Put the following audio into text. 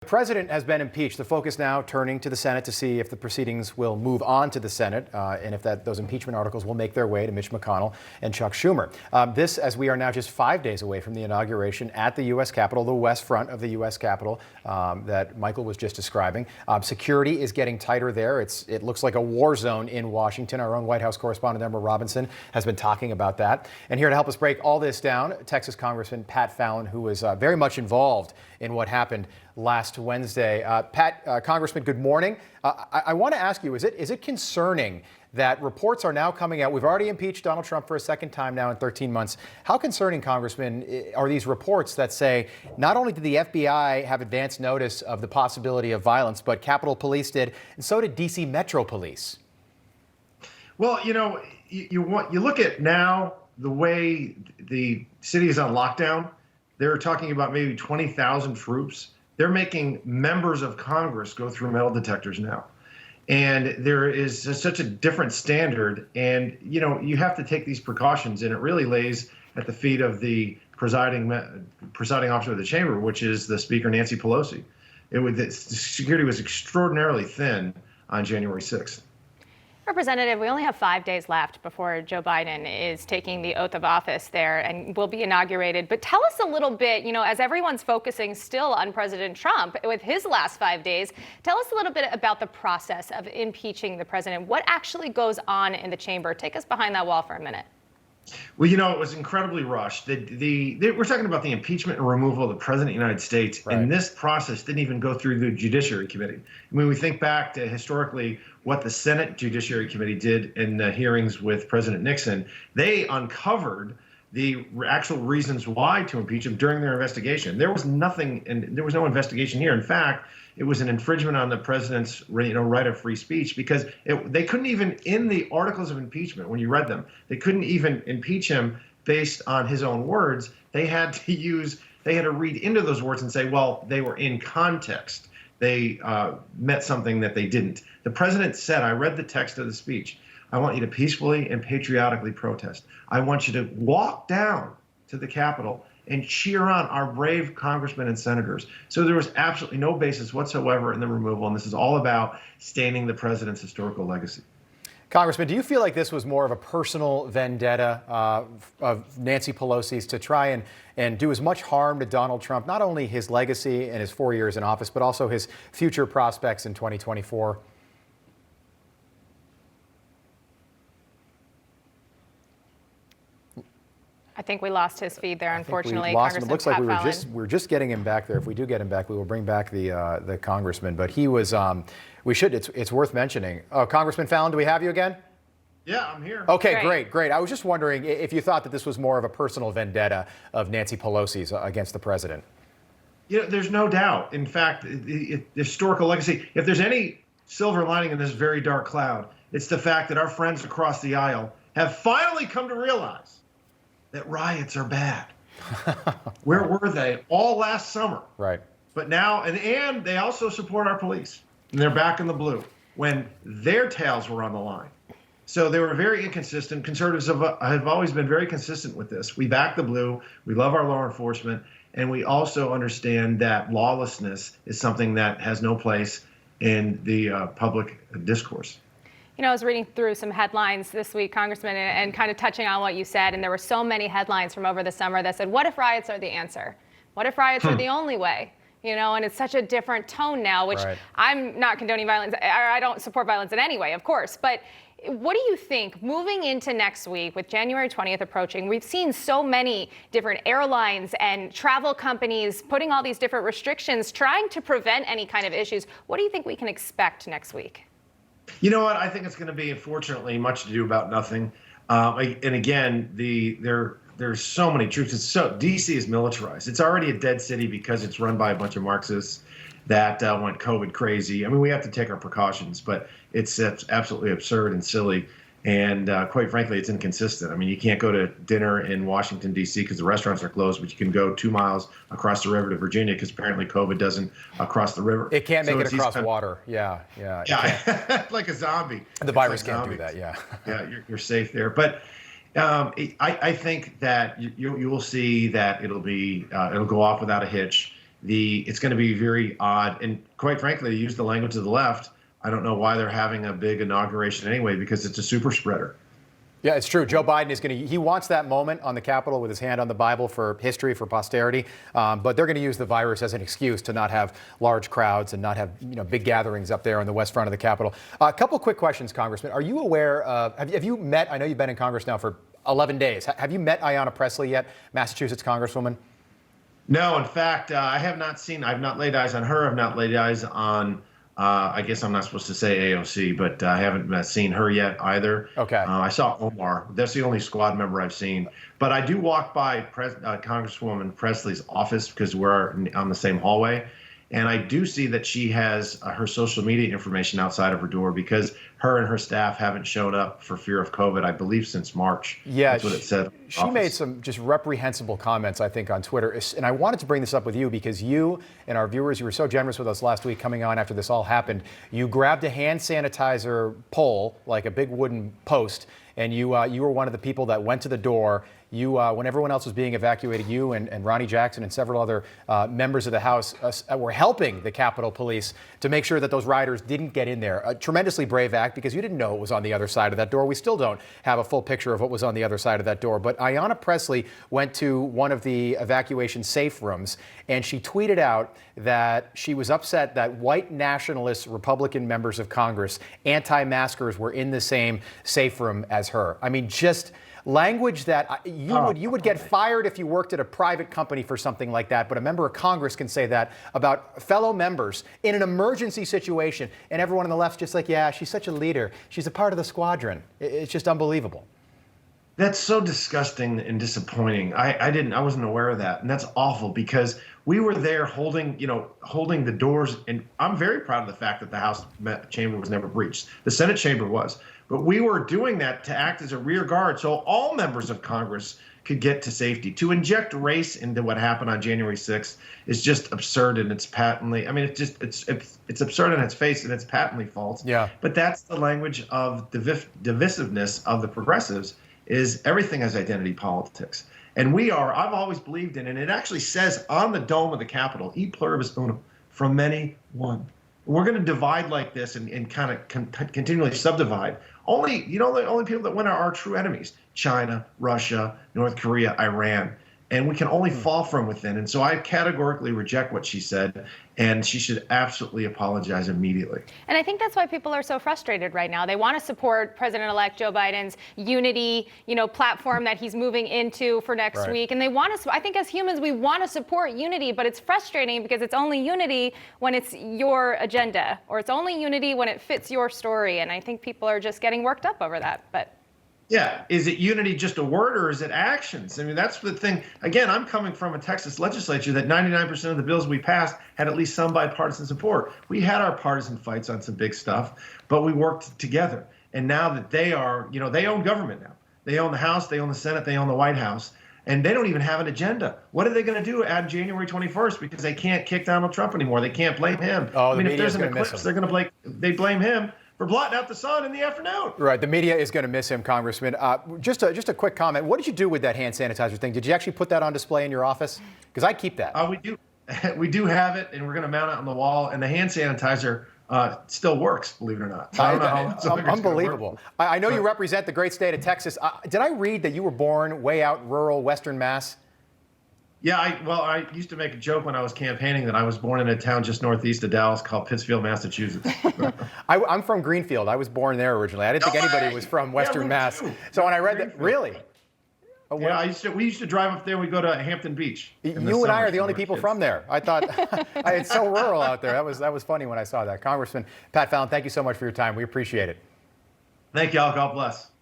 The president has been impeached. The focus now turning to the Senate to see if the proceedings will move on to the Senate and if those impeachment articles will make their way to Mitch McConnell and Chuck Schumer. This, as we are now just 5 days away from the inauguration at the U.S. Capitol, the west front of the U.S. Capitol that Michael was just describing. Security is getting tighter there. It looks like a war zone in Washington. Our own White House correspondent, Emma Robinson, has been talking about that. And here to help us break all this down, Texas Congressman Pat Fallon, who was very much involved in what happened last Wednesday. Congressman, good morning. I want to ask you, is it concerning that reports are now coming out? We've already impeached Donald Trump for a second time now in 13 months. How concerning, Congressman, are these reports that say not only did the FBI have advance notice of the possibility of violence, but Capitol Police did, and so did D.C. Metro Police? Well, you look at now the way the city is on lockdown. They're talking about maybe 20,000 troops. They're making members of Congress go through metal detectors now. And there is such a different standard. And, you have to take these precautions. And it really lays at the feet of the presiding officer of the chamber, which is the Speaker, Nancy Pelosi. The security was extraordinarily thin on January 6th. Representative, we only have 5 days left before Joe Biden is taking the oath of office there and will be inaugurated. But tell us a little bit, as everyone's focusing still on President Trump with his last 5 days, tell us a little bit about the process of impeaching the president. What actually goes on in the chamber? Take us behind that wall for a minute. Well, it was incredibly rushed. We're talking about the impeachment and removal of the president of the United States, right. And this process didn't even go through the Judiciary Committee. I mean, we think back to historically what the Senate Judiciary Committee did in the hearings with President Nixon. They uncovered the actual reasons why to impeach him during their investigation. There was nothing, and there was no investigation here. In fact, it was an infringement on the president's right of free speech, because they couldn't even, in the articles of impeachment, when you read them, they couldn't even impeach him based on his own words. They had to read into those words and say, well, they were in context. They meant something that they didn't. The president said, I read the text of the speech. I want you to peacefully and patriotically protest. I want you to walk down to the Capitol and cheer on our brave congressmen and senators. So there was absolutely no basis whatsoever in the removal, and this is all about staining the president's historical legacy. Congressman, do you feel like this was more of a personal vendetta of Nancy Pelosi's to try and do as much harm to Donald Trump, not only his legacy and his 4 years in office, but also his future prospects in 2024? I think we lost his feed there, unfortunately. We lost him. It looks like we're just getting him back there. If we do get him back, we will bring back the congressman. But he was, it's worth mentioning. Congressman Fallon, do we have you again? Yeah, I'm here. Okay, great. I was just wondering if you thought that this was more of a personal vendetta of Nancy Pelosi's against the president. There's no doubt. In fact, the historical legacy, if there's any silver lining in this very dark cloud, it's the fact that our friends across the aisle have finally come to realize that riots are bad. Where were they all last summer? Right. But now, and they also support our police. And they're back in the blue when their tails were on the line. So they were very inconsistent. Conservatives have always been very consistent with this. We back the blue. We love our law enforcement. And we also understand that lawlessness is something that has no place in the public discourse. I was reading through some headlines this week, Congressman, and kind of touching on what you said. And there were so many headlines from over the summer that said, what if riots are the answer? What if riots are the only way? And it's such a different tone now, which right. I'm not condoning violence. I don't support violence in any way, of course. But what do you think moving into next week with January 20th approaching? We've seen so many different airlines and travel companies putting all these different restrictions, trying to prevent any kind of issues. What do you think we can expect next week? You know what? I think it's going to be, unfortunately, much to do about nothing. And again, there's so many troops. DC is militarized. It's already a dead city because it's run by a bunch of Marxists that went COVID crazy. I mean, we have to take our precautions, but it's absolutely absurd and silly. And quite frankly, it's inconsistent. I mean, you can't go to dinner in Washington, D.C. because the restaurants are closed, but you can go 2 miles across the river to Virginia because apparently COVID doesn't cross the river. It can't make it across water. Yeah. Like a zombie. The virus can't do that, yeah. Yeah, you're safe there. But I think that you will see that it'll go off without a hitch. it's going to be very odd. And quite frankly, to use the language of the left, I don't know why they're having a big inauguration anyway, because it's a super spreader. Yeah, it's true. Joe Biden is he wants that moment on the Capitol with his hand on the Bible for history, for posterity. But they're going to use the virus as an excuse to not have large crowds and not have big gatherings up there on the west front of the Capitol. A couple quick questions, Congressman. Are you aware of, have you met, I know you've been in Congress now for 11 days. Have you met Ayanna Pressley yet, Massachusetts Congresswoman? No, in fact, I've not laid eyes on her. I've not laid eyes on, I guess I'm not supposed to say AOC, but I haven't seen her yet either. Okay. I saw Omar. That's the only squad member I've seen. But I do walk by Congresswoman Presley's office because we're on the same hallway. And I do see that she has her social media information outside of her door because her and her staff haven't shown up for fear of COVID, I believe, since March. Yeah, that's what it said. She made some just reprehensible comments, I think, on Twitter. And I wanted to bring this up with you because you and our viewers, you were so generous with us last week coming on after this all happened. You grabbed a hand sanitizer pole, like a big wooden post, and you were one of the people that went to the door. When everyone else was being evacuated, you and Ronnie Jackson and several other members of the House were helping the Capitol Police to make sure that those rioters didn't get in there. A tremendously brave act because you didn't know what was on the other side of that door. We still don't have a full picture of what was on the other side of that door. But Ayanna Pressley went to one of the evacuation safe rooms and she tweeted out that she was upset that white nationalist Republican members of Congress, anti-maskers, were in the same safe room as her. I mean, just language that you would get fired if you worked at a private company for something like that, but a member of Congress can say that about fellow members in an emergency situation, and everyone on the left's just like, yeah, she's such a leader. She's a part of the squadron. It's just unbelievable. That's so disgusting and disappointing. I wasn't aware of that, and that's awful because we were there holding the doors, and I'm very proud of the fact that the House chamber was never breached. The Senate chamber was. But we were doing that to act as a rear guard so all members of Congress could get to safety. To inject race into what happened on January 6th is just absurd, and it's patently, I mean, it's absurd on its face and it's patently false. Yeah. But that's the language of divisiveness of the progressives, is everything has identity politics. And I've always believed in, and it actually says on the dome of the Capitol, e pluribus unum, from many, one. We're going to divide like this and kind of continually subdivide. The only people that win are our true enemies: China, Russia, North Korea, Iran. And we can only fall from within. And so I categorically reject what she said, and she should absolutely apologize immediately. And I think that's why people are so frustrated right now. They want to support President-elect Joe Biden's unity, platform that he's moving into for next week. And they want to, I think as humans, we want to support unity, but it's frustrating because it's only unity when it's your agenda, or it's only unity when it fits your story. And I think people are just getting worked up over that. But yeah, is it unity just a word, or is it actions? I mean, that's the thing. Again, I'm coming from a Texas legislature that 99% of the bills we passed had at least some bipartisan support. We had our partisan fights on some big stuff, but we worked together. And now that they own government now. They own the House, they own the Senate, they own the White House, and they don't even have an agenda. What are they going to do at January 21st? Because they can't kick Donald Trump anymore. They can't blame him. Oh, I mean, if there's an eclipse, they blame him for blotting out the sun in the afternoon. Right. The media is going to miss him, Congressman. Just a quick comment. What did you do with that hand sanitizer thing? Did you actually put that on display in your office? Because I keep that. We do. We do have it, and we're going to mount it on the wall. And the hand sanitizer still works, believe it or not. I don't know how it's unbelievable. I know you represent the great state of Texas. Did I read that you were born way out rural Western Mass? Yeah, I used to make a joke when I was campaigning that I was born in a town just northeast of Dallas called Pittsfield, Massachusetts. I'm from Greenfield. I was born there originally. I didn't think anybody was from Western Mass. So when I read that, really? Oh, yeah, we used to drive up there. We go to Hampton Beach. You and I are the only people from there. I thought it's so rural out there. That was funny when I saw that. Congressman Pat Fallon, thank you so much for your time. We appreciate it. Thank y'all. God bless.